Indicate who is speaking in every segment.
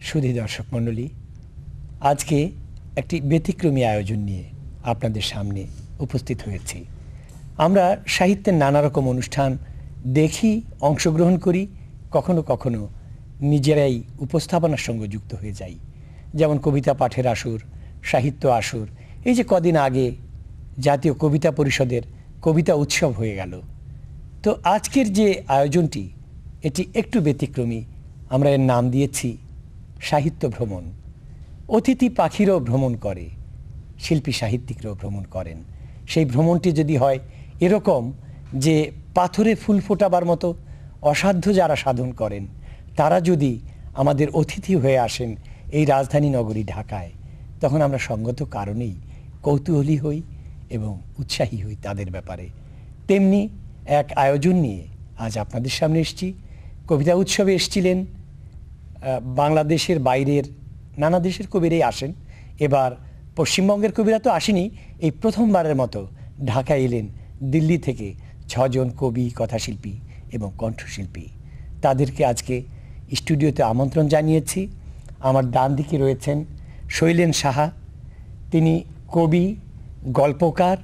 Speaker 1: সুধী দর্শক মণ্ডলী, আজকে একটি ব্যতিক্রমী আয়োজন নিয়ে আপনাদের সামনে উপস্থিত হয়েছি। আমরা সাহিত্যের নানা রকম অনুষ্ঠান দেখি, অংশগ্রহণ করি, কখনো কখনো নিজেরাই উপস্থাপনার সঙ্গে যুক্ত হয়ে যাই। যেমন কবিতা পাঠের আসর, সাহিত্য আসর, এই যে কদিন আগে জাতীয় কবিতা পরিষদের কবিতা উৎসব হয়ে গেল। তো আজকের যে আয়োজনটি এটি একটু ব্যতিক্রমী। আমরা এর নাম দিয়েছি সাহিত্য ভ্রমণ। অতিথি পাখিরও ভ্রমণ করে, শিল্পী সাহিত্যিকরাও ভ্রমণ করেন। সেই ভ্রমণটি যদি হয় এরকম যে পাথরে ফুল ফোটাবার মতো অসাধ্য যারা সাধন করেন তারা যদি আমাদের অতিথি হয়ে আসেন এই রাজধানী নগরী ঢাকায়, তখন আমরা সঙ্গত কারণেই কৌতূহলী হই এবং উৎসাহী হই তাদের ব্যাপারে। তেমনি এক আয়োজন নিয়ে আজ আপনাদের সামনে এসেছি। কবিতা উৎসবে এসেছিলেন বাংলাদেশের বাইরের নানা দেশের কবিরাই আসেন। এবার পশ্চিমবঙ্গের কবিরা তো আসেনি, এই প্রথমবারের মতো ঢাকায় এলেন দিল্লি থেকে 6 জন কবি, কথাশিল্পী এবং কণ্ঠশিল্পী। তাদেরকে আজকে স্টুডিওতে আমন্ত্রণ জানিয়েছি। আমার ডান দিকে রয়েছেন শৈলেন সাহা। তিনি কবি, গল্পকার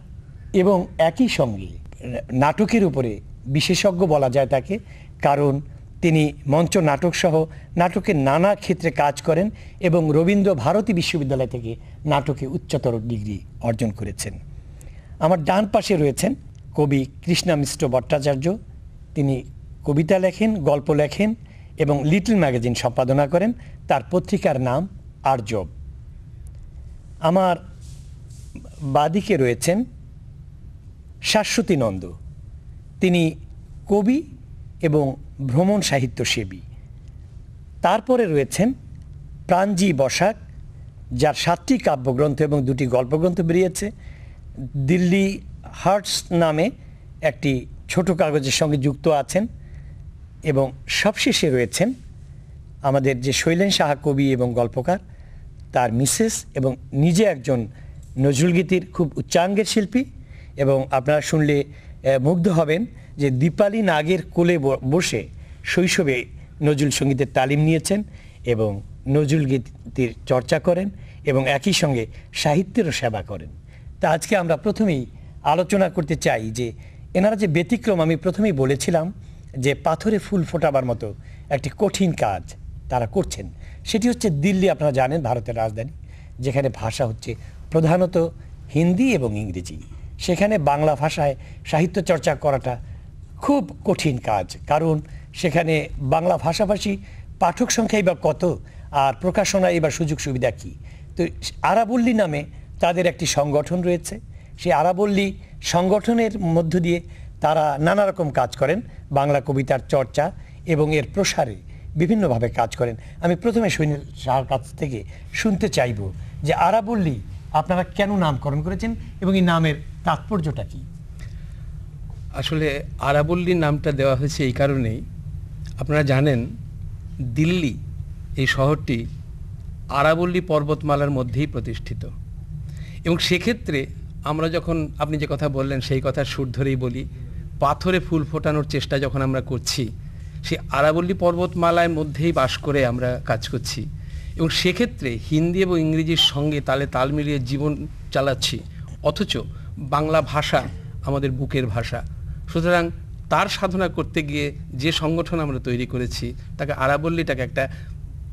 Speaker 1: এবং একই সঙ্গে নাটকের উপরে বিশেষজ্ঞ বলা যায় তাকে, কারণ তিনি মঞ্চ নাটক সহ নাটকের নানা ক্ষেত্রে কাজ করেন এবং রবীন্দ্র ভারতী বিশ্ববিদ্যালয় থেকে নাটকে উচ্চতর ডিগ্রি অর্জন করেছেন। আমার ডান পাশে রয়েছেন কবি কৃষ্ণা মিশ্র ভট্টাচার্য। তিনি কবিতা লেখেন, গল্প লেখেন এবং লিটল ম্যাগাজিন সম্পাদনা করেন। তার পত্রিকার নাম আর্জব। আমার বাদিকে রয়েছেন শাশ্বতী নন্দ। তিনি কবি এবং ভ্রমণ সাহিত্যসেবী। তারপরে রয়েছেন প্রাণজি বসাক, যার 7টি কাব্যগ্রন্থ এবং 2টি গল্পগ্রন্থ বেরিয়েছে। দিল্লি হার্টস নামে একটি ছোট কাগজের সঙ্গে যুক্ত আছেন। এবং সবশেষে রয়েছেন আমাদের যে শৈলেন সাহা, কবি এবং গল্পকার, তার মিসেস এবং নিজে একজন নজরুলগীতির খুব উচ্চাঙ্গের শিল্পী। এবং আপনারা শুনলে মুগ্ধ হবেন যে দীপালি নাগের কোলে বসে শৈশবে নজরুল সঙ্গীতের তালিম নিয়েছেন এবং নজরুল গীতির চর্চা করেন এবং একই সঙ্গে সাহিত্যেরও সেবা করেন। তা আজকে আমরা প্রথমেই আলোচনা করতে চাই যে এনারা যে ব্যতিক্রম, আমি প্রথমেই বলেছিলাম যে পাথরে ফুল ফোটাবার মতো একটি কঠিন কাজ তারা করছেন। সেটি হচ্ছে দিল্লি, আপনারা জানেন ভারতের রাজধানী, যেখানে ভাষা হচ্ছে প্রধানত হিন্দি এবং ইংরেজি। সেখানে বাংলা ভাষায় সাহিত্য চর্চা করাটা খুব কঠিন কাজ, কারণ সেখানে বাংলা ভাষাভাষী পাঠক সংখ্যাই বা কত, আর প্রকাশনায় এবার সুযোগ সুবিধা কী। তো আরাবল্লী নামে তাদের একটি সংগঠন রয়েছে। সেই আরাবল্লী সংগঠনের মধ্য দিয়ে তারা নানা রকম কাজ করেন, বাংলা কবিতার চর্চা এবং এর প্রসারে বিভিন্নভাবে কাজ করেন। আমি প্রথমে সৈন্য সাহার কাছ থেকে শুনতে চাইব যে আরাবল্লী আপনারা কেন নামকরণ করেছেন এবং এই নামের তাৎপর্যটা কি?
Speaker 2: আসলে আরাবল্লী নামটা দেওয়া হয়েছে এই কারণেই, আপনারা জানেন দিল্লি এই শহরটি আরাবল্লী পর্বতমালার মধ্যেই প্রতিষ্ঠিত। এবং সেক্ষেত্রে আমরা যখন, আপনি যে কথা বললেন সেই কথার সুর ধরেই বলি, পাথরে ফুল ফোটানোর চেষ্টা যখন আমরা করছি, সেই আরাবল্লী পর্বতমালার মধ্যেই বাস করে আমরা কাজ করছি এবং সেক্ষেত্রে হিন্দি এবং ইংরেজির সঙ্গে তালে তাল মিলিয়ে জীবন চালাচ্ছি, অথচ বাংলা ভাষা আমাদের বুকের ভাষা। সুতরাং তার সাধনা করতে গিয়ে যে সংগঠন আমরা তৈরি করেছি তাকে আরাবল্লীটাকে একটা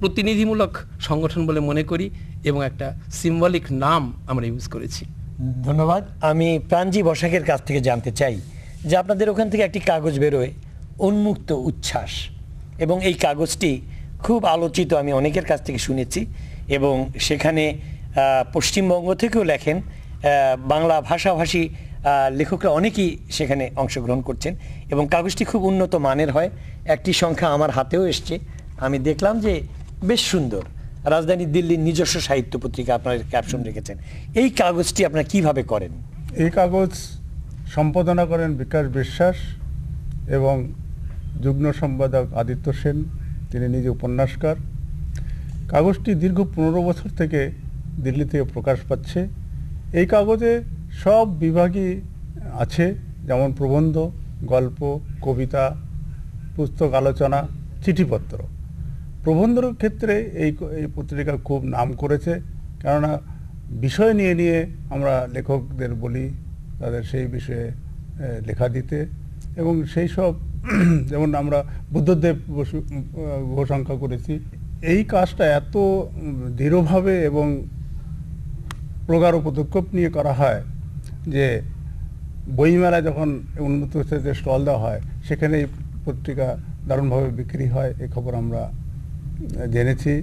Speaker 2: প্রতিনিধিমূলক সংগঠন বলে মনে করি এবং একটা সিম্বলিক নাম আমরা ইউজ করেছি।
Speaker 1: ধন্যবাদ। আমি প্রাণজি বসাকের কাছ থেকে জানতে চাই যে আপনাদের ওখান থেকে একটি কাগজ বেরোয়, উন্মুক্ত উচ্ছ্বাস, এবং এই কাগজটি খুব আলোচিত, আমি অনেকের কাছ থেকে শুনেছি। এবং সেখানে পশ্চিমবঙ্গ থেকেও লেখেন, বাংলা ভাষাভাষী লেখকরা অনেকেই সেখানে অংশগ্রহণ করছেন এবং কাগজটি খুব উন্নত মানের হয়। একটি সংখ্যা আমার হাতেও এসছে, আমি দেখলাম যে বেশ সুন্দর। রাজধানী দিল্লির নিজস্ব সাহিত্য পত্রিকা আপনার ক্যাপশন রেখেছেন। এই কাগজটি আপনারা কিভাবে করেন?
Speaker 3: এই কাগজ সম্পাদনা করেন বিকাশ বিশ্বাস এবং যুগ্ম সম্পাদক আদিত্য সেন, তিনি নিজে উপন্যাসকার। কাগজটি দীর্ঘ 15 বছর থেকে দিল্লি থেকে প্রকাশ পাচ্ছে। এই কাগজে সব বিভাগই আছে, যেমন প্রবন্ধ, গল্প, কবিতা, পুস্তক আলোচনা, চিঠিপত্র। প্রবন্ধের ক্ষেত্রে এই এই পত্রিকা খুব নাম করেছে, কেননা বিষয় নিয়ে নিয়ে আমরা লেখকদের বলি তাদের সেই বিষয়ে লেখা দিতে, এবং সেই সব যেমন আমরা বুদ্ধদেব বসু ঘোষাঙ্কা করেছি। এই কাজটা এত দৃঢ়ভাবে এবং প্রগাঢ় পদক্ষেপ নিয়ে করা হয় যে বইমেলায় যখন উন্মুক্ত যে স্টল দেওয়া হয় সেখানে এই পত্রিকা দারুণভাবে বিক্রি হয়, এই খবর আমরা জেনেছি।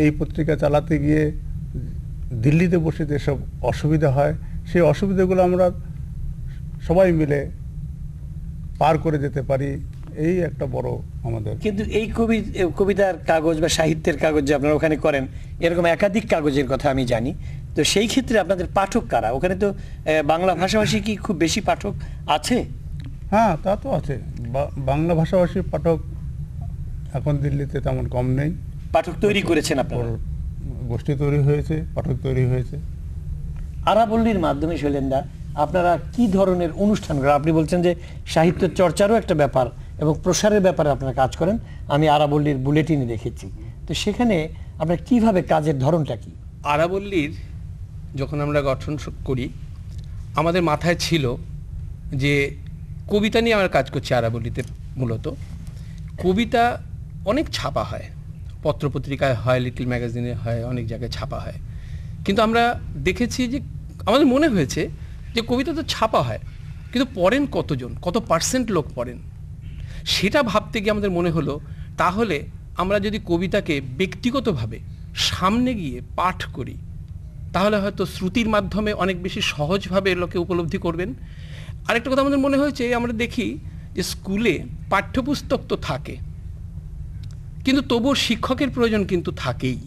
Speaker 3: এই পত্রিকা চালাতে গিয়ে দিল্লিতে বসে যেসব অসুবিধা হয় সেই অসুবিধাগুলো আমরা সবাই মিলে পার করে যেতে পারি, এই একটা বড় আমাদের।
Speaker 1: কিন্তু এই কবিতার কাগজ বা সাহিত্যের কাগজ যে আপনারা ওখানে করেন, এরকম একাধিক কাগজের কথা আমি জানি। তো সেই ক্ষেত্রে আপনাদের পাঠক কারা? ওখানে তো বাংলা ভাষাভাষী কি খুব বেশি পাঠক আছে?
Speaker 3: হ্যাঁ, তা তো আছে। বাংলা ভাষাভাষী পাঠক এখন দিল্লিতে তেমন কম নেই।
Speaker 1: পাঠক তৈরি করেছেন আপনারা?
Speaker 3: গোষ্ঠী তৈরি হয়েছে, পাঠক তৈরি হয়েছে।
Speaker 1: আরাবল্লীর মাধ্যমে শৈলেন্দা আপনারা কি ধরনের অনুষ্ঠান করেন? আপনি বলছেন যে সাহিত্য চর্চারও একটা ব্যাপার এবং প্রসারের ব্যাপারে আপনারা কাজ করেন, আমি আরাবল্লীর বুলেটিনে দেখেছি। তো সেখানে আপনারা কিভাবে কাজের ধরনটা কি?
Speaker 2: আরাবল্লীর যখন আমরা গঠন করি আমাদের মাথায় ছিল যে কবিতা নিয়ে আমরা কাজ করছি আরাবল্লীতে। মূলত কবিতা অনেক ছাপা হয়, পত্রপত্রিকায় হয়, লিটল ম্যাগাজিনে হয়, অনেক জায়গায় ছাপা হয়, কিন্তু আমরা দেখেছি যে আমাদের মনে হয়েছে যে কবিতা তো ছাপা হয় কিন্তু পড়েন কতজন, কত পার্সেন্ট লোক পড়েন, সেটা ভাবতে গিয়ে আমাদের মনে হলো তাহলে আমরা যদি কবিতাকে ব্যক্তিগতভাবে সামনে গিয়ে পাঠ করি তাহলে হয়তো শ্রুতির মাধ্যমে অনেক বেশি সহজভাবে লোকে উপলব্ধি করবেন। আরেকটা কথা আমাদের মনে হয়েছে, আমরা দেখি যে স্কুলে পাঠ্যপুস্তক তো থাকে কিন্তু তবুও শিক্ষকের প্রয়োজন কিন্তু থাকেই।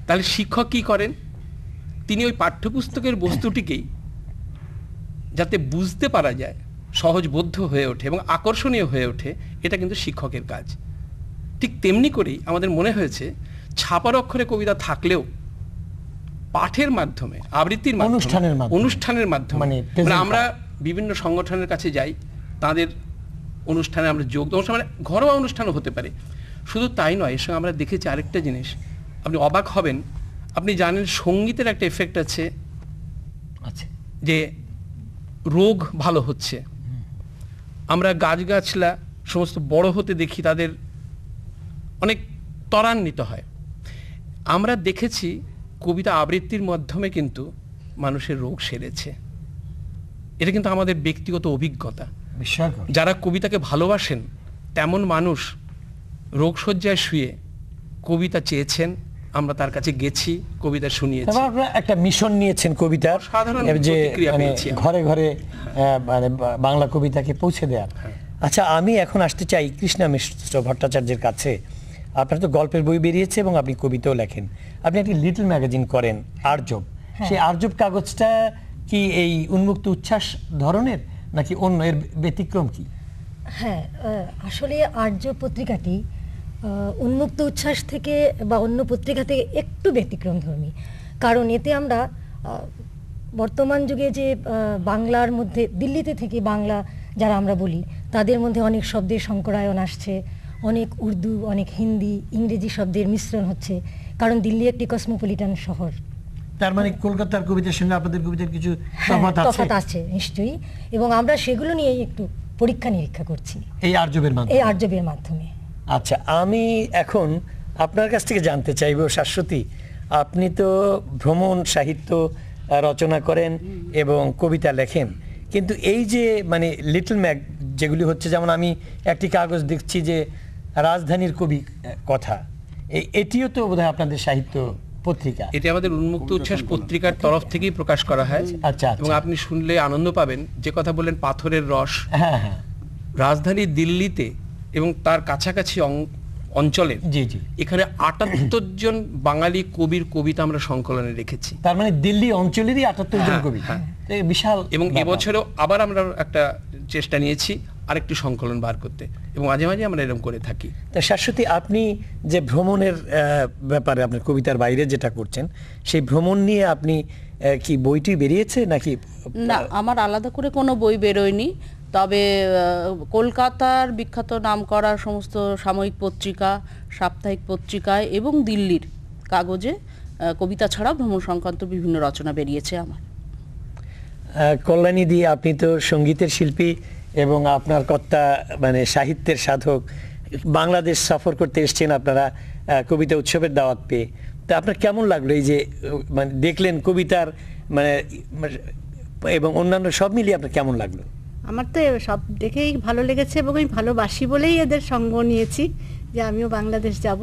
Speaker 2: তাহলে শিক্ষক কী করেন? তিনি ওই পাঠ্যপুস্তকের বস্তুটিকেই যাতে বুঝতে পারা যায়, সহজবোধ্য হয়ে ওঠে এবং আকর্ষণীয় হয়ে ওঠে, এটা কিন্তু শিক্ষকের কাজ। ঠিক তেমনি করেই আমাদের মনে হয়েছে ছাপার অক্ষরে কবিতা থাকলেও পাঠের মাধ্যমে, আবৃত্তির মাধ্যমে, অনুষ্ঠানের মাধ্যমে, মানে আমরা বিভিন্ন সংগঠনের কাছে যাই, তাদের অনুষ্ঠানে আমরা যোগ দেব, মানে ঘরোয়া অনুষ্ঠানও হতে পারে। শুধু তাই নয়, এর সঙ্গে আমরা দেখেছি আরেকটা জিনিস, আপনি অবাক হবেন। আপনি জানেন সঙ্গীতের একটা এফেক্ট আছে, যে রোগ ভালো হচ্ছে। আমরা গাছগাছলা সমস্ত বড় হতে দেখি, তাদের অনেক ত্বরান্বিত হয়। আমরা দেখেছি কবিতা আবৃত্তির মাধ্যমে কিন্তু মানুষের রোগ সেরেছে। এটা কিন্তু আমাদের ব্যক্তিগত অভিজ্ঞতা। যারা কবিতাকে ভালোবাসেন তেমন মানুষ রোগশয্যায় শুয়ে কবিতা চেয়েছেন, আমরা তার কাছে গেছি, কবিতা শুনিয়েছি।
Speaker 1: একটা মিশন নিয়েছেন কবিতার, যে ঘরে ঘরে মানে বাংলা কবিতাকে পৌঁছে দেওয়ার। আচ্ছা, আমি এখন আসতে চাই কৃষ্ণা মিশ্র ভট্টাচার্যের কাছে। আপনার তো গল্পের বই বেরিয়েছে এবং আপনি কবিতাও লেখেন। আপনি একটি লিটল ম্যাগাজিন করেন, আর্জব। সেই আর্জব কাগজটা কি এই উন্মুক্ত উচ্ছ্বাস ধরনের নাকি অন্য, এর ব্যতিক্রম কি?
Speaker 4: হ্যাঁ, আসলে আর্য পত্রিকাটি উন্মুক্ত উচ্ছ্বাস থেকে বা অন্য পত্রিকা থেকে একটু ব্যতিক্রমধর্মী, কারণ এতে আমরা বর্তমান যুগে যে বাংলার মধ্যে দিল্লিতে থেকে বাংলা যারা আমরা বলি তাদের মধ্যে অনেক শব্দের সংকরায়ন আসছে, অনেক উর্দু, অনেক হিন্দি, ইংরেজি শব্দের মিশ্রণ হচ্ছে, কারণ দিল্লি একটি কসমোপলিটান শহর।
Speaker 1: তার মানে কলকাতার কবিতার সঙ্গে আপনাদের কবিতার কিছু তফাৎ
Speaker 4: আছে নিশ্চয়ই, এবং আমরা সেগুলো নিয়ে একটু পরীক্ষা নিরীক্ষা করছি
Speaker 1: এই আর্জবের
Speaker 4: মাধ্যমে।
Speaker 1: আচ্ছা, আমি এখন আপনার কাছ থেকে জানতে চাইব শাশ্বতী, আপনি তো ভ্রমণ সাহিত্য রচনা করেন এবং কবিতা লেখেন, কিন্তু এই যে মানে লিটল ম্যাগ যেগুলি হচ্ছে, যেমন আমি একটি কাগজ দেখছি যে রাজধানীর কবি কথা, এটিও তো বোধহয় আপনাদের সাহিত্য পত্রিকা?
Speaker 2: এটি আমাদের উন্মুক্ত উচ্ছ্বাস পত্রিকার তরফ থেকেই প্রকাশ করা হয়।
Speaker 1: আচ্ছা,
Speaker 2: এবং আপনি শুনলে আনন্দ পাবেন। যে কথা বললেন পাথরের রস,
Speaker 1: হ্যাঁ,
Speaker 2: রাজধানী দিল্লিতে এবং তার কাছাকাছি অঞ্চলে এখানে 78 জন বাঙালি কবির কবিতা আমরা সংকলনে রেখেছি।
Speaker 1: তার মানে দিল্লি অঞ্চলেরই 78 জন কবি, বিশাল।
Speaker 2: এবং এবছরেও আবার আমরা একটা চেষ্টা নিয়েছি আরেকটি সংকলন বার করতে, এবং মাঝে মাঝে আমরা এরকম করে থাকি।
Speaker 1: তা শাশ্বতী, আপনি যে ভ্রমণের ব্যাপারে আপনার কবিতার বাইরে যেটা করছেন, সেই ভ্রমণ নিয়ে আপনি কি বইটি বেরিয়েছে নাকি?
Speaker 5: না, আমার আলাদা করে কোনো বই বেরোয়নি। তবে কলকাতার বিখ্যাত নামকরা সমস্ত সাময়িক পত্রিকা, সাপ্তাহিক পত্রিকায় এবং দিল্লির কাগজে কবিতা ছাড়াও ভ্রমণ সংক্রান্ত বিভিন্ন রচনা বেরিয়েছে আমার।
Speaker 1: কল্যাণী দি, আপনি তো সঙ্গীতের শিল্পী এবং আপনার কর্তা মানে সাহিত্যের সাধক, বাংলাদেশ সফর করতে এসছেন আপনারা কবিতা উৎসবের দাওয়াত পেয়ে। তা আপনার কেমন লাগলো এই যে মানে দেখলেন কবিতার মানে এবং অন্যান্য সব মিলিয়ে আপনার কেমন লাগলো?
Speaker 6: আমার তো সব দেখেই ভালো লেগেছে এবং আমি ভালোবাসি বলেই এদের সঙ্গ নিয়েছি যে আমিও বাংলাদেশ যাব।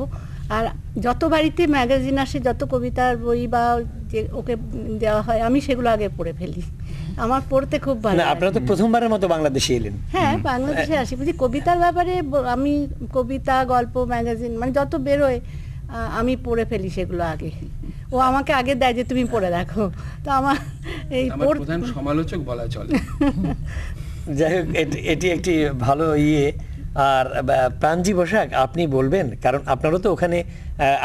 Speaker 6: আর যত বাড়িতে ম্যাগাজিন আসে, যত কবিতার বই বা যে ওকে দেওয়া হয়, আমি সেগুলো আগে পড়ে ফেলি। আমার পড়তে খুব ভালো লাগে।
Speaker 1: আপনারা তো প্রথমবারের মতো বাংলাদেশে এলেন।
Speaker 6: হ্যাঁ, বাংলাদেশে আসি, বুঝি কবিতার ব্যাপারে আমি কবিতা, গল্প, ম্যাগাজিন মানে যত বেরোয় আমি পড়ে ফেলি সেগুলো আগে। ও আমাকে আগে দেয় যে তুমি পড়ে দেখো, তো আমার এই
Speaker 2: প্রধান সমালোচক বলা চলে।
Speaker 1: যাই হোক, এটি একটি ভালো ইয়ে। আর প্রাণজি বসাক, আপনি বলবেন, কারণ আপনারও তো ওখানে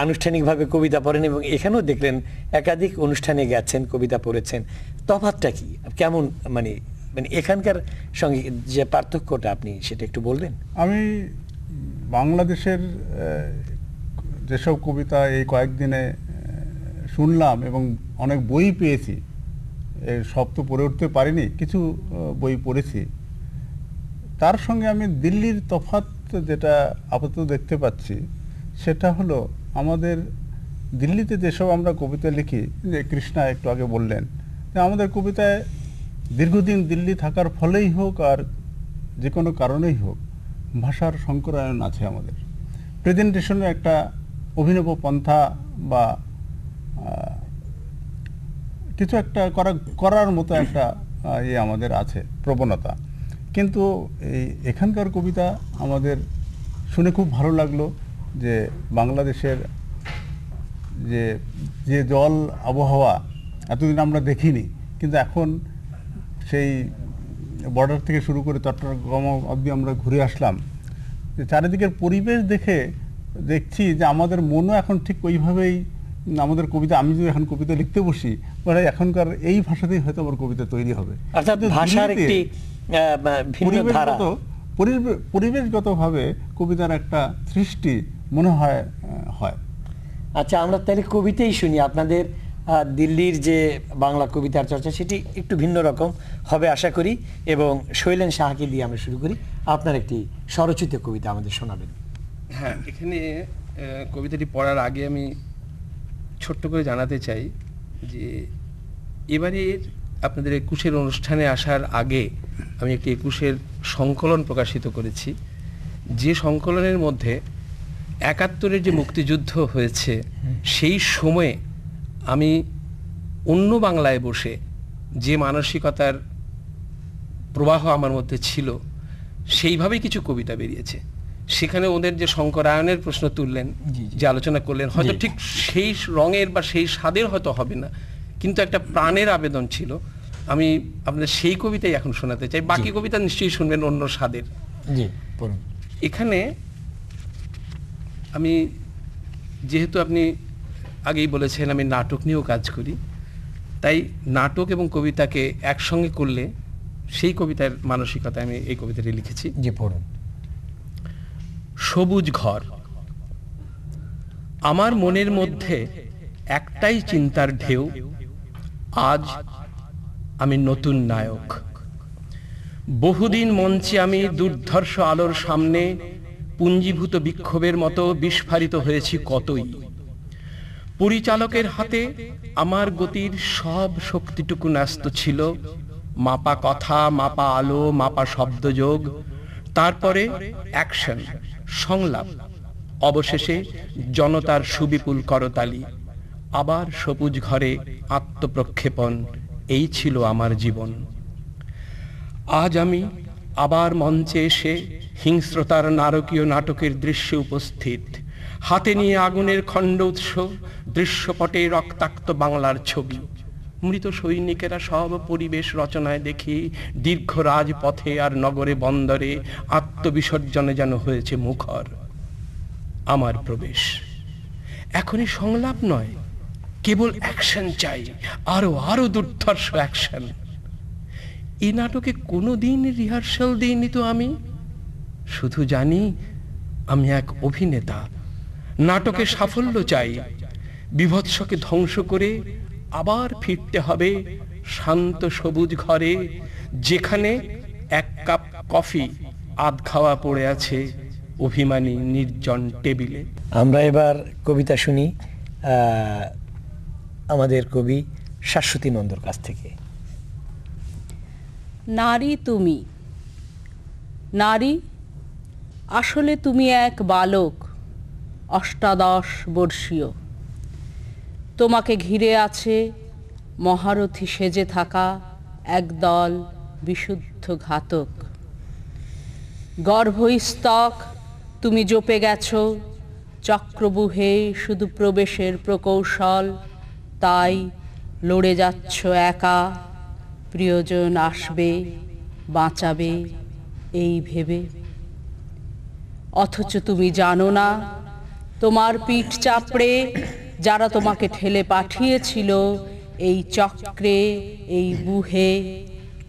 Speaker 1: আনুষ্ঠানিকভাবে কবিতা পড়েন এবং এখানেও দেখলেন একাধিক অনুষ্ঠানে গেছেন, কবিতা পড়েছেন, তফাৎটা কি কেমন, মানে মানে এখানকার সঙ্গে যে পার্থক্যটা আপনি সেটা একটু বলবেন?
Speaker 3: আমি বাংলাদেশের যেসব কবিতা এই কয়েকদিনে শুনলাম এবং অনেক বই পেয়েছি, সব তো পড়ে উঠতে পারিনি, কিছু বই পড়েছি, তার সঙ্গে আমি দিল্লির তফাৎ যেটা আপাতত দেখতে পাচ্ছি সেটা হলো আমাদের দিল্লিতে যেসব আমরা কবিতা লিখি, যে কৃষ্ণা একটু আগে বললেন, যে আমাদের কবিতায় দীর্ঘদিন দিল্লি থাকার ফলেই হোক আর যে কোনো কারণেই হোক ভাষার সংকরায়ন আছে। আমাদের প্রেজেন্টেশনের একটা অভিনব পন্থা বা কিছু একটা করার মতো একটা ইয়ে আমাদের আছে, প্রবণতা। কিন্তু এখানকার কবিতা আমাদের শুনে খুব ভালো লাগলো যে বাংলাদেশের যে জল আবহাওয়া এতদিন আমরা দেখিনি, কিন্তু এখন সেই বর্ডার থেকে শুরু করে চট্টগ্রাম অবধি আমরা ঘুরে আসলাম, যে চারিদিকের পরিবেশ দেখছি যে আমাদের মনও এখন ঠিক ওইভাবেই আমাদের কবিতা, আমি যদি এখন কবিতা লিখতে বসি মানে এখনকার এই ভাষাতেই হয়তো আমার কবিতা তৈরি হবে।
Speaker 1: অর্থাৎ ভাষার একটি ভিন্ন ধারা,
Speaker 3: পরিবেশগতভাবে কবিতার একটা সৃষ্টি মনে হয়।
Speaker 1: আচ্ছা, আমরা তাহলে কবিতাই শুনি। আপনাদের দিল্লির যে বাংলা কবিতার চর্চা সেটি একটু ভিন্ন রকম হবে আশা করি, এবং শৈলেন সাহাকে দিয়ে আমরা শুরু করি। আপনার একটি স্বরচিত কবিতা আমাদের শোনাবেন।
Speaker 2: হ্যাঁ, এখানে কবিতাটি পড়ার আগে আমি ছোট্ট করে জানাতে চাই যে এবারে আপনাদের একুশের অনুষ্ঠানে আসার আগে আমি একটি একুশের সংকলন প্রকাশিত করেছি, যে সংকলনের মধ্যে ৭১-এর যে মুক্তিযুদ্ধ হয়েছে সেই সময়ে আমি অন্য বাংলায় বসে যে মানসিকতার প্রবাহ আমার মধ্যে ছিল সেইভাবেই কিছু কবিতা বেরিয়েছে। সেখানে ওদের যে শঙ্করায়নের প্রশ্ন তুললেন, যে আলোচনা করলেন, হয়তো ঠিক সেই রঙের বা সেই স্বাদের হয়তো হবে না, কিন্তু একটা প্রাণের আবেদন ছিল। আমি আপনাদের সেই কবিতাই এখন শোনাতে চাই। বাকি কবিতা নিশ্চয়ই শুনবেন অন্য স্বাদের। এখানে আমি, যেহেতু আপনি আগেই বলেছেন আমি নাটক নিয়েও কাজ করি, তাই নাটক এবং কবিতাকে একসঙ্গে করলে সেই কবিতার মানসিকতায় আমি এই কবিতাটি লিখেছি।
Speaker 1: পড়ুন।
Speaker 2: সবুজ ঘর। আমার মনের মধ্যে একটাই চিন্তার ঢেউ, আজ আমি নতুন নায়ক। বহুদিন মঞ্চে আমি দুর্ধর্ষ আলোর সামনে পুঞ্জীভূত বিক্ষোভের মতো বিস্ফারিত হয়েছি কতই। পরিচালকের হাতে আমার গতির সব শক্তিটুকু ন্যস্ত ছিল, মাপা কথা, মাপা আলো, মাপা শব্দযোগ, তারপরে অ্যাকশন, সংলাপ, অবশেষে জনতার সুবিপুল করতালি, আবার সবুজ ঘরে আত্মপ্রক্ষেপণ। এই ছিল আমার জীবন। আজ আমি আবার মঞ্চে এসে হিংস্রতার নারকীয় নাটকের দৃশ্যে উপস্থিত, হাতে নিয়ে আগুনের খণ্ড উৎস, দৃশ্যপটে রক্তাক্ত বাংলার ছবি। মৃত সৈনিকেরা সব পরিবেশ রচনায় দেখি দীর্ঘ রাজপথে আর নগরে বন্দরে আত্মবিসর্জনে যেন হয়েছে মুখর। আমার প্রবেশ এখনই সংলাপ নয়, কেবল অ্যাকশন চাই, আরো আরো দুর্ধর্ষ অ্যাকশন। এই নাটকে কোনোদিন রিহার্সাল দিইনি তো আমি। শুধু জানি আমি এক অভিনেতা, নাটকে সাফল্য চাই, বিভৎসকে ধ্বংস করে আবার ফিরতে হবে শান্ত সবুজ ঘরে, যেখানে এক কাপ কফি আধ খাওয়া পড়ে আছে অভিমানী নির্জন টেবিলে।
Speaker 1: আমরা এবার কবিতা শুনি আমাদের কবি শাশ্বতী নন্দর কাছ থেকে।
Speaker 5: নারী তুমি, নারী আসলে তুমি এক বালক, অষ্টাদশ বর্ষীয়। তোমাকে ঘিরে আছে মহারথী সেজে থাকা একদল বিশুদ্ধ ঘাতক। গর্ভস্তক তুমি জপে গেছো চক্রবুহে শুধু প্রবেশের প্রকৌশল, তাই লড়ে যাচ্ছ একা, প্রিয়জন আসবে বাঁচাবে এই ভেবে। অথচ তুমি জানো না তোমার পিঠ চাপড়ে যারা তোমাকে ঠেলে পাঠিয়েছিল এই চক্রে, এই বুহে,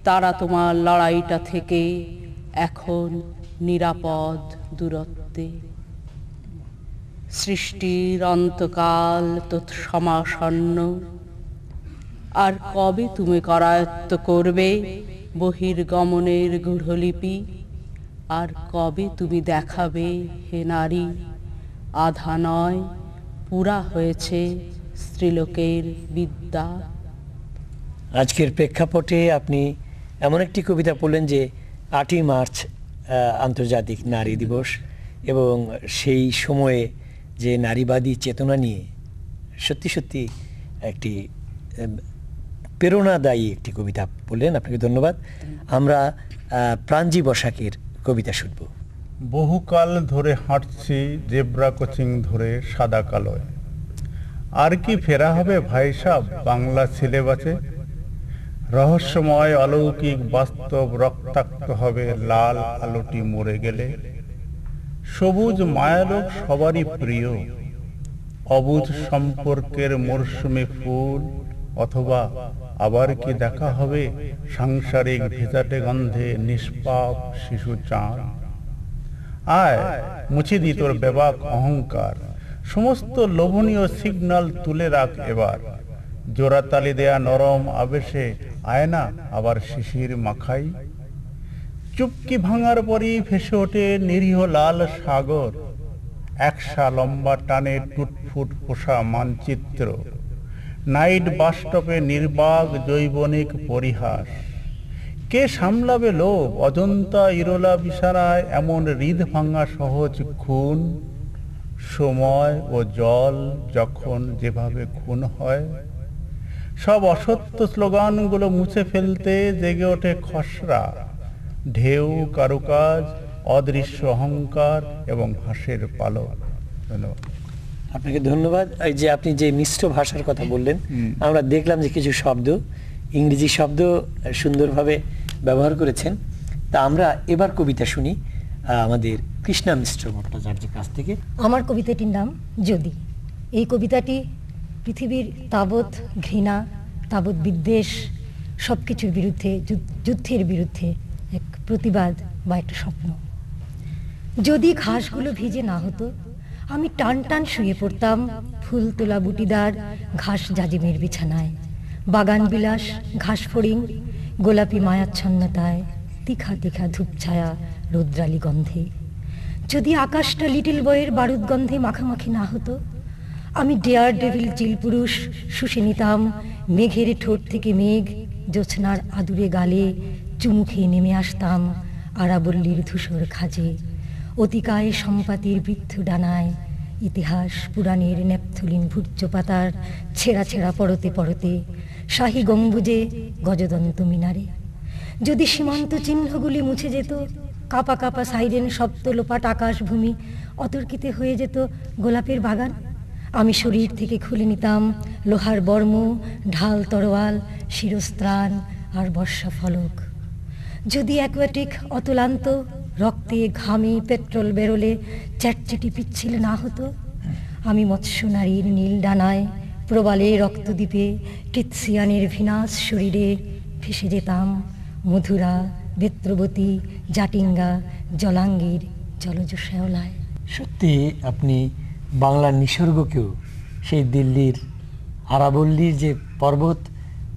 Speaker 5: তারা তোমার লড়াইটা থেকে এখন নিরাপদ দূরত্বে। সৃষ্টির অন্তকাল তৎসমাসন্ন, আর কবে তুমি করায়ত্ত করবে বহির্গমনের গূঢ়লিপি? আর কবে তুমি দেখাবে হে নারী, আধা নয় পুরা হয়েছে স্ত্রীলোকের বিদ্যা?
Speaker 1: আজকের প্রেক্ষাপটে আপনি এমন একটি কবিতা পড়লেন যে 8ই মার্চ আন্তর্জাতিক নারী দিবস, এবং সেই সময়ে যে নারীবাদী চেতনা নিয়ে সত্যি সত্যি একটি প্রেরণাদায়ী একটি কবিতা পড়লেন। আপনাকে ধন্যবাদ। আমরা প্রাঞ্জি বসাকের কবিতা শুনব।
Speaker 3: বহুকাল ধরে হাঁটছি জেব্রা কোচিং ধরে সাদা কালোয়, আর কি ফেরা হবে ভাই সাব বাংলা সিলেবাসে? রহস্যময় অলৌকিক বাস্তব রক্তাক্ত হবে লাল আলোটি মরে গেলে। সবুজ মায়ালোক সবারই প্রিয়, অবুঝ সম্পর্কের মরশুমে ফুল, অথবা আবার কি দেখা হবে সাংসারিক ভেজাটে গন্ধে নিষ্পাপ শিশু চাঁদ? আয় মুছে দি তোর বেবাক অহংকার, সমস্ত লোভনীয় সিগন্যাল তুলে রাখ এবার। জোড়াতালি দেয়া নরম আবেশে আয় না আবার শিশির মাখাই। চুপকি ভাঙার পরই ভেসে ওঠে নিরীহ লাল সাগর, একশা লম্বা টানে টুটফুট পোষা মানচিত্র। নাইট বাসস্টপে নির্বাক জৈবনিক পরিহাস। কে সামলাবে লোভ অজন্তা ইরোলা বিছানায় এমন হৃদ ভাঙা সহজ খুন? সময় ও জল যখন যেভাবে খুন হয়, সব অসত্য স্লোগানগুলো মুছে ফেলতে জেগে ওঠে খসড়া ঢেউ, কারুকাজ, অদৃশ্য অহংকার এবং হাসির পালক। ধন্যবাদ।
Speaker 1: আপনাকে ধন্যবাদ। এই যে আপনি যে মিশ্র ভাষার কথা বললেন, আমরা দেখলাম যে কিছু শব্দ, ইংরেজি শব্দ সুন্দরভাবে ব্যবহার করেছেন। তা আমরা এবার কবিতা শুনি আমাদের কৃষ্ণা মিশ্র ভট্টাচার্যের কাছ থেকে।
Speaker 4: আমার কবিতাটির নাম যদি। এই কবিতাটি পৃথিবীর তাবৎ ঘৃণা, তাবৎ বিদ্বেষ, সব কিছুর বিরুদ্ধে, যুদ্ধের বিরুদ্ধে এক প্রতিবাদ বা একটা স্বপ্ন। যদি ঘাসগুলো ভিজে না হতো, আমি টান টান শুয়ে পড়তাম ফুল তোলা বুটিদার ঘাস জাজিমের বিছানায়। বাগান বিলাস, ঘাস ফড়িং, গোলাপি মায়াচ্ছন্নতায়, তীখা তীখা ধূপছায়া রৌদ্রালি গন্ধে। যদি আকাশটা লিটল বয়ের বারুদ গন্ধে মাখামাখি না হতো, আমি ডেয়ার ডেভিল চিল পুরুষ শুষে নিতাম মেঘের ঠোঁট থেকে মেঘ, জ্যোৎস্নার আদুরে গালে চুমু খেয়ে নেমে আসতাম আরাবল্লীর ধূসর খাজে। অতিকায় সম্পাতির বৃদ্ধ ডানায় ইতিহাস পুরাণের নেপথুলিন ভূর্য পাতার ছেঁড়া ছেঁড়া পরতে পরতে শাহী গম্বুজে গজদন্ত মিনারে। যদি সীমান্ত চিহ্নগুলি মুছে যেত, কাপা কাপা সাইরেন শব্দ লোপাট আকাশভূমি অতর্কিতে হয়ে যেত গোলাপের বাগান, আমি শরীর থেকে খুলে নিতাম লোহার বর্ম, ঢাল তরোয়াল, শিরস্ত্রাণ আর বর্ষা ফলক। যদি অ্যাকোয়াটিক অতলান্ত রক্তে ঘামে পেট্রোল বেরোলে চ্যাটচেটি পিচ্ছিল না হতো, আমি মৎস্য নারীর নীল ডানায় প্রবালে রক্তদ্বীপে টিৎসিয়ানের ভিনাস শরীরে ভেসে যেতাম মধুরা, বেত্রবতী, জাটিঙ্গা, জলাঙ্গীর, জলজ শ্যাওলায়।
Speaker 1: সত্যি আপনি বাংলার নিসর্গকেও সেই দিল্লির আরাবল্লীর যে পর্বত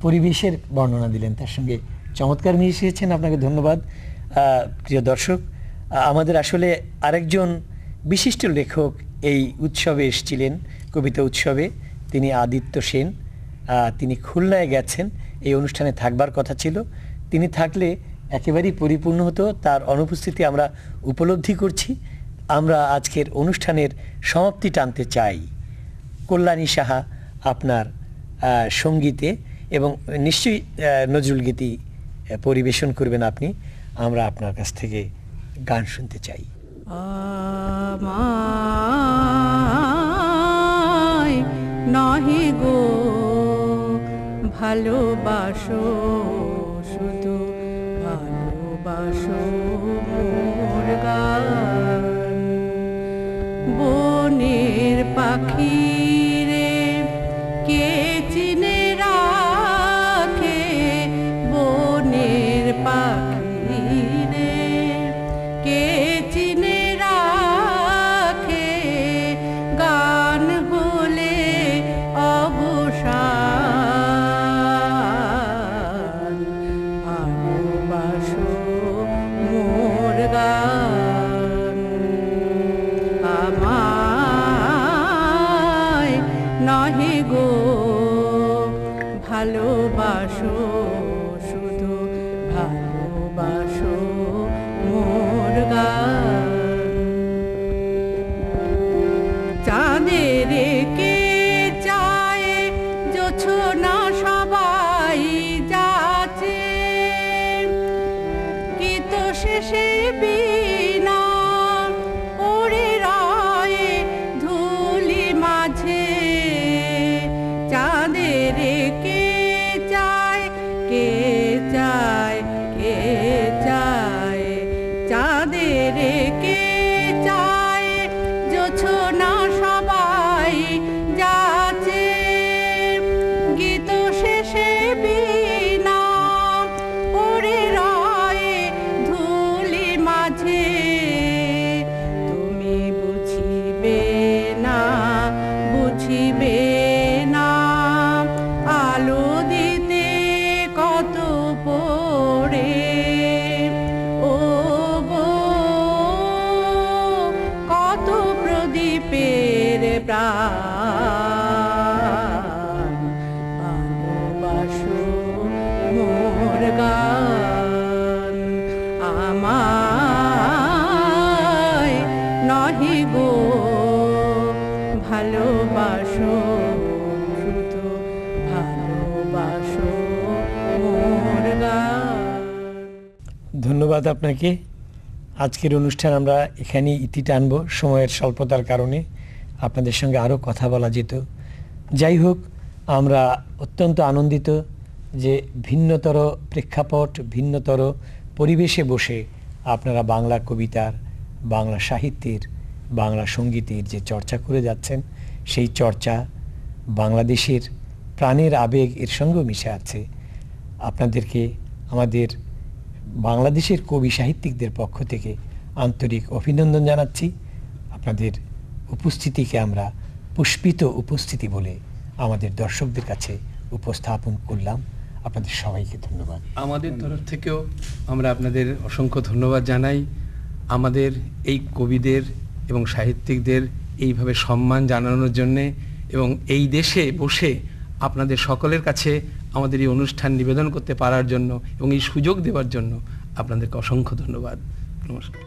Speaker 1: পরিবেশের বর্ণনা দিলেন তার সঙ্গে চমৎকার মিশিয়েছেন। আপনাকে ধন্যবাদ। প্রিয় দর্শক, আমাদের আসলে আরেকজন বিশিষ্ট লেখক এই উৎসবে এসেছিলেন, কবিতা উৎসবে। তিনি আদিত্য সেন। তিনি খুলনায় গেছেন, এই অনুষ্ঠানে থাকবার কথা ছিল। তিনি থাকলে একেবারেই পরিপূর্ণ হতো, তার অনুপস্থিতি আমরা উপলব্ধি করছি। আমরা আজকের অনুষ্ঠানের সমাপ্তি টানতে চাই কল্যাণী সাহা আপনার সঙ্গীতে, এবং নিশ্চয়ই নজরুল গীতি পরিবেশন করবেন আপনি। আমরা আপনার কাছ থেকে গান শুনতে চাই।
Speaker 7: আমায় নহে গো ভালোবাসো, শুধু ভালোবাসো মোর গান। বনের পাখি রে কে চিনে রাখে, বনের পাখি রে কে চিনে রাখে, গান হলে অবসান। ভালোবাসো মোর গান, আমায় নহে গো ভালোবাসো, শুধু ভালোবাসো মোর গান। চাঁদের কে চায় জোছনা সবাই যাচ্ছে, কি তো শেষে বিনা ওরে রায়ে ধুলি মাঝে। চাঁদের কে চায়, কে চায়, কে চায়, চাঁদের কে চায় জোছনা সবাই যাচ্ছে, গীত শেষে বিনা ওরে রায়ে ধুলি মাঝে। তুমি বুঝিবে না, বুঝিবে না, আলো দিতে কত পড়ে ও গো, কত প্রদীপের প্রাণ। ভালোবাসো মোর গান, আমায় নহে গো ভালোবাসো, শুধু ভালোবাসো মোর গান।
Speaker 1: ধন্যবাদ আপনাকে। আজকের অনুষ্ঠান আমরা এখানেই ইতি টানব সময়ের স্বল্পতার কারণে। আপনাদের সঙ্গে আরও কথা বলা যেত। যাই হোক, আমরা অত্যন্ত আনন্দিত যে ভিন্নতর প্রেক্ষাপট, ভিন্নতর পরিবেশে বসে আপনারা বাংলা কবিতার, বাংলা সাহিত্যের, বাংলা সঙ্গীতের যে চর্চা করে যাচ্ছেন, সেই চর্চা বাংলাদেশের প্রাণের আবেগ এর সঙ্গেও মিশে আছে। আপনাদেরকে আমাদের বাংলাদেশের কবি সাহিত্যিকদের পক্ষ থেকে আন্তরিক অভিনন্দন জানাচ্ছি। আপনাদের উপস্থিতিকে আমরা পুষ্পিত উপস্থিতি বলে আমাদের দর্শকদের কাছে উপস্থাপন করলাম। আপনাদের সবাইকে ধন্যবাদ।
Speaker 2: আমাদের তরফ থেকেও আমরা আপনাদের অসংখ্য ধন্যবাদ জানাই। আমাদের এই কবিদের এবং সাহিত্যিকদের এইভাবে সম্মান জানানোর জন্যে এবং এই দেশে বসে আপনাদের সকলের কাছে আমাদের এই অনুষ্ঠান নিবেদন করতে পারার জন্য এবং এই সুযোগ দেওয়ার জন্য আপনাদেরকে অসংখ্য ধন্যবাদ। নমস্কার।